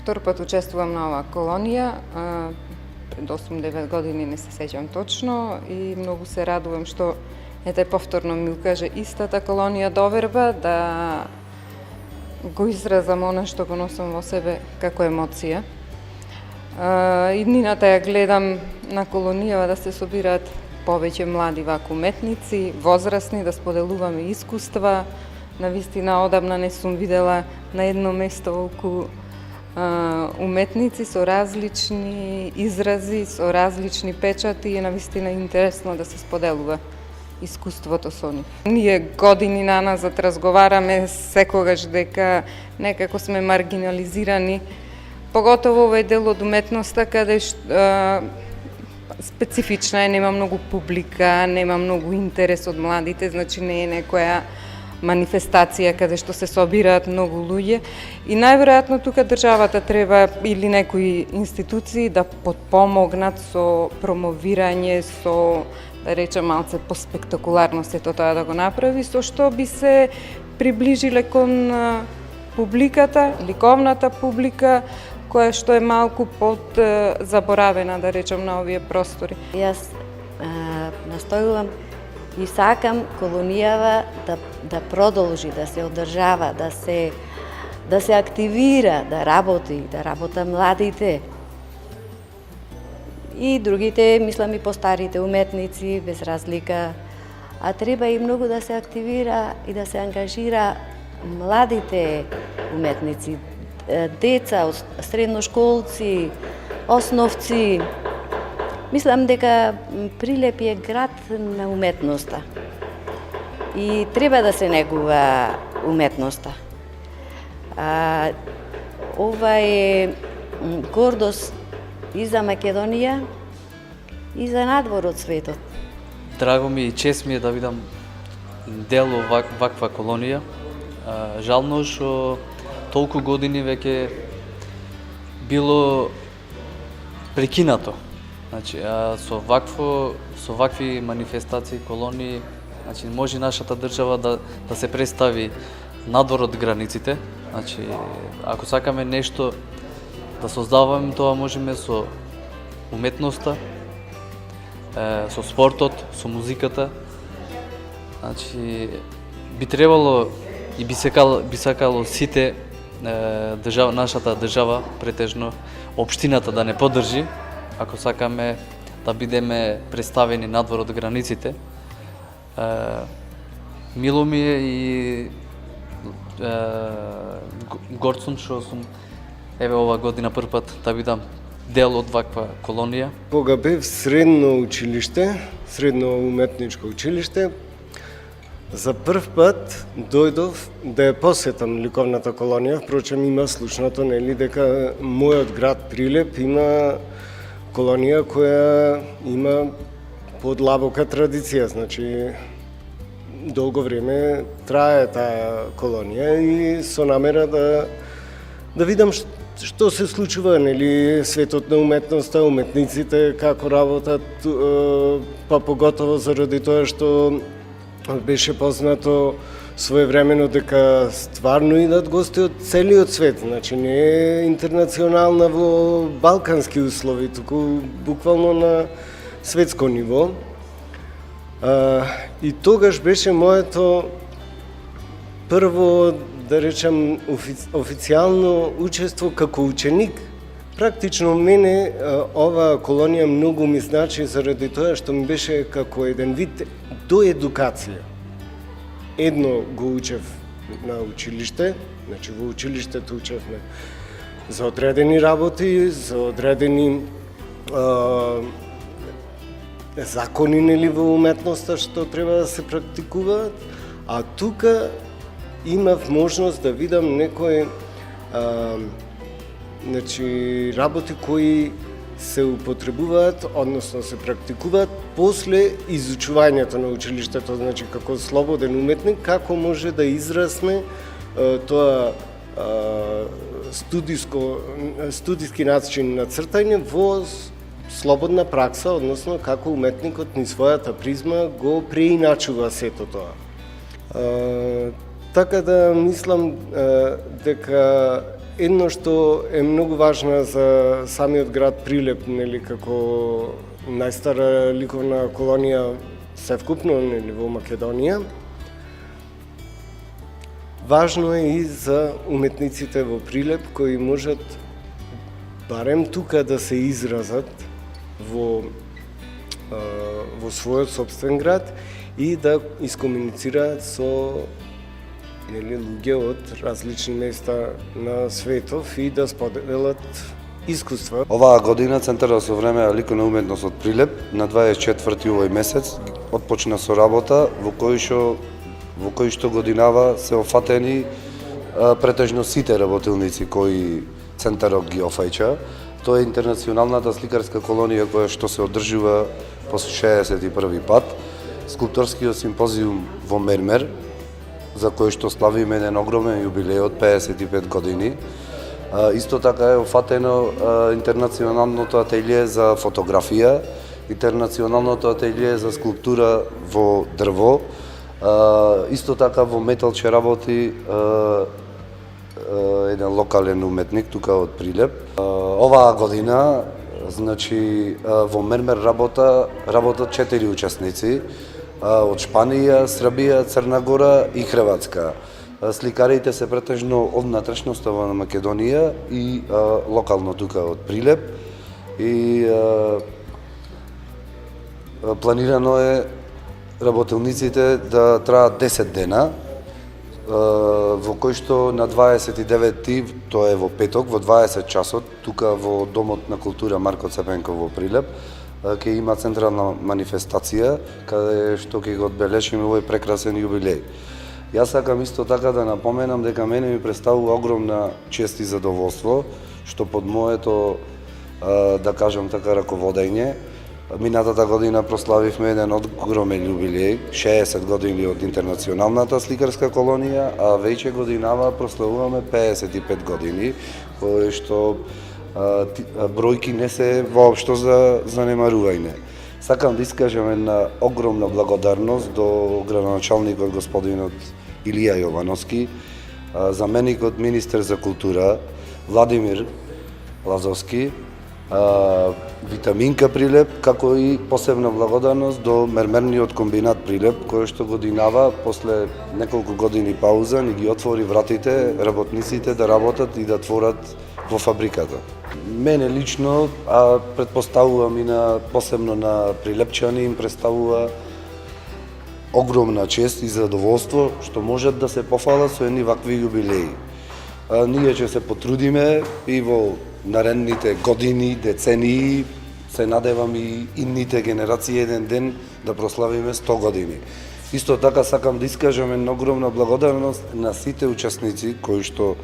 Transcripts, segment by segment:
Втор пат учествувам на оваа колонија, пред 8-9 години, не се сеќам точно, и многу се радувам што ете повторно ми укаже истата колонија доверба да го изразам она што го носам во себе како емоција. Иднината ја гледам на колонијава да се собираат повеќе млади ваку уметници, возрастни, да споделуваме искуства. Навистина одамна не сум видела на едно место околу уметници со различни изрази, со различни печати и навистина интересно да се споделува искуството со нив. Ние години наназад разговараме секогаш дека некако сме маргинализирани, поготово овој дел од уметноста каде специфична е, нема многу публика, нема многу интерес од младите, значи не е некоја манифестација каде што се собираат многу луѓе и најверојатно тука државата треба или некои институции да потпомогнат со промовирање, со да речем малце поспектакуларно сето тоа да го направи, со што би се приближиле кон публиката, ликовната публика, која што е малку под заборавена, да речем, на овие простори. Јас настојувам и сакам колонијава да продолжи, да се одржава, да се активира, да работа младите и другите, мислам и постарите уметници, без разлика. А треба и многу да се активира и да се ангажира младите уметници, деца, средношколци, основци. Мислам дека Прилеп е град на уметноста и треба да се негува уметноста. Ова е гордост и за Македонија и за надвор од светот. Драго ми и чест ми е да видам дел ваква колонија. Жално што толку години веќе било прекинато. Значи, со вакви манифестации, колонии, значи може нашата држава да се представи надвор од границите. Значи, ако сакаме нешто да создаваме, тоа можеме со уметноста, со спортот, со музиката. Значи, би требало и би сакало сите нашата држава, претежно општината да не поддржи, ако сакаме да бидеме представени надвор од границите. Мило ми е и горд сум што сум еве ова година прв пат да видам дел од ваква колонија. Кога бев средно училиште, средно уметничко училиште, за прв пат дојдов да ја посетам ликовната колонија. Впрочем, има слушното, нели, дека мојот град Прилеп има колонија која има подлабока традиција, значи долго време трае таа колонија и со намера да видам што се случува, нели, светот на уметноста, уметниците како работат, па поготово заради тоа што беше познато своевремено дека стварно идат гости од целиот свет, значи не е интернационална во балкански услови, туку буквално на светско ниво. И тогаш беше моето прво, да речем, официјално учество како ученик. Практично мене оваа колонија многу ми значи заради тоа што ми беше како еден вид доедукација. Едно го учев на училиште, значи во училиштето учевме за одредени работи, за одредени закони, нели, во уметноста што треба да се практикуваат, а тука имав можност да видам некои значи работи кои се употребуваат, односно се практикуваат после изучувањето на училиштето, значи како слободен уметник, како може да израсне тоа студиски начин на цртање во слободна пракса, односно како уметникот низ својата призма го преиначува сето тоа. Така да мислам дека едно што е многу важно за самиот град Прилеп, нели, како најстара ликовна колонија севкупно, нели, во Македонија. Важно е и за уметниците во Прилеп кои можат барем тука да се изразат во својот собствен град и да искомуницираат со, нели, луѓе од различни места на светов и да споделат искуства. Оваа година Центарот за современа ликовна уметност од Прилеп на 24 овој месец отпочна со работа во кој што годинава се офатени претежно сите работилници кои Центарот ги офаќа. Тоа е интернационалната сликарска колонија која што се одржува по 61 пат, скулпторскиот симпозиум во Мермер, за кој што славиме еден огромен јубилеј од 55 години. Исто така е офатено интернационалното ателје за фотографија, интернационалното ателје за скулптура во дрво, исто така во метал ќе работи еден локален уметник тука од Прилеп. Оваа година, значи, во Мермер работат 4 учесници од Шпанија, Србија, Црна Гора и Хрватска. Сликарите се претежно од внатрешноста во Македонија и локално тука од Прилеп. И планирано е работилниците да траат 10 дена, во кој што на 29-ти, тоа е во петок, во 20 часот, тука во Домот на култура Марко Цепенков во Прилеп, ќе има централна манифестација, каде што ќе го одбележиме овој прекрасен јубилеј. Јас сакам исто така да напоменам дека мене ми представува огромна чест и задоволство, што под моето, да кажам така, раководење, минатата година прославивме еден огромен јубилеј, 60 години од интернационалната сликарска колонија, а веќе годинава прославуваме 55 години, кои што бројки не се воопшто за занемарување. Сакам да искажам една огромна благодарност до градоначалникот господинот Илија Јовановски, заменикот министер за култура Владимир Лазовски, Витаминка Прилеп, како и посебна благодарност до мермерниот комбинат Прилеп, кој што годинава, после неколку години пауза, ни ги отвори вратите работниците да работат и да творат во фабриката. Мене лично, а претпоставувам и посебно на прилепчани, им представува огромна чест и задоволство што можат да се пофалат со едни вакви јубилеи. Ние ќе се потрудиме и во наредните години, децении, се надевам и идните генерации еден ден да прославиме 100 години. Исто така сакам да искажам една огромна благодарност на сите учесници кои што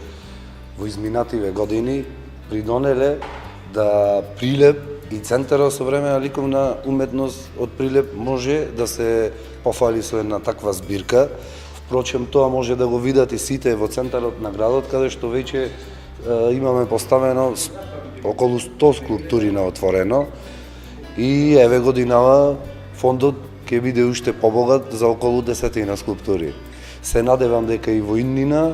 во изминативе години придонеле да Прилеп и Центарот за современа ликовна уметност од Прилеп може да се пофали со една таква збирка. Впрочем, тоа може да го видат и сите во центарот на градот, каде што веќе имаме поставено околу 100 скулптури на отворено и еве годинава фондот ќе биде уште побогат за околу 10 скулптури. Се надевам дека и во иднина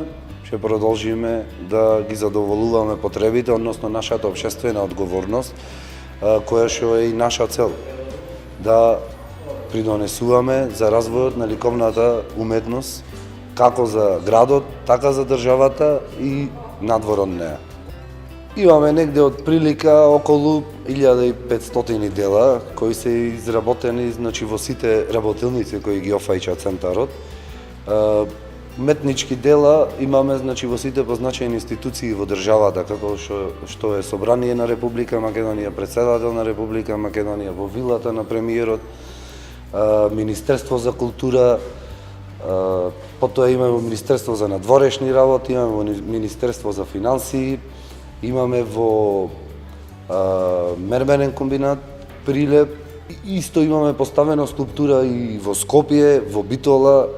ќе продолжиме да ги задоволуваме потребите, односно нашата општествена одговорност, која што е и наша цел, да придонесуваме за развојот на ликовната уметност, како за градот, така за државата и надвор од неа. Имаме негде од прилика околу 1500 дела кои се изработени, значи, во сите работилници кои ги офаќа центарот. Уметнички дела имаме, значи, во сите позначени институции во државата, како што е Собрание на Република Македонија, Претседател на Република Македонија, во вилата на премиерот, Министерство за култура, потоа имаме Министерство за надворешни работи, имаме Министерство за финансии, имаме во мерменен комбинат Прилеп, исто имаме поставена скулптура и во Скопје, во Битола,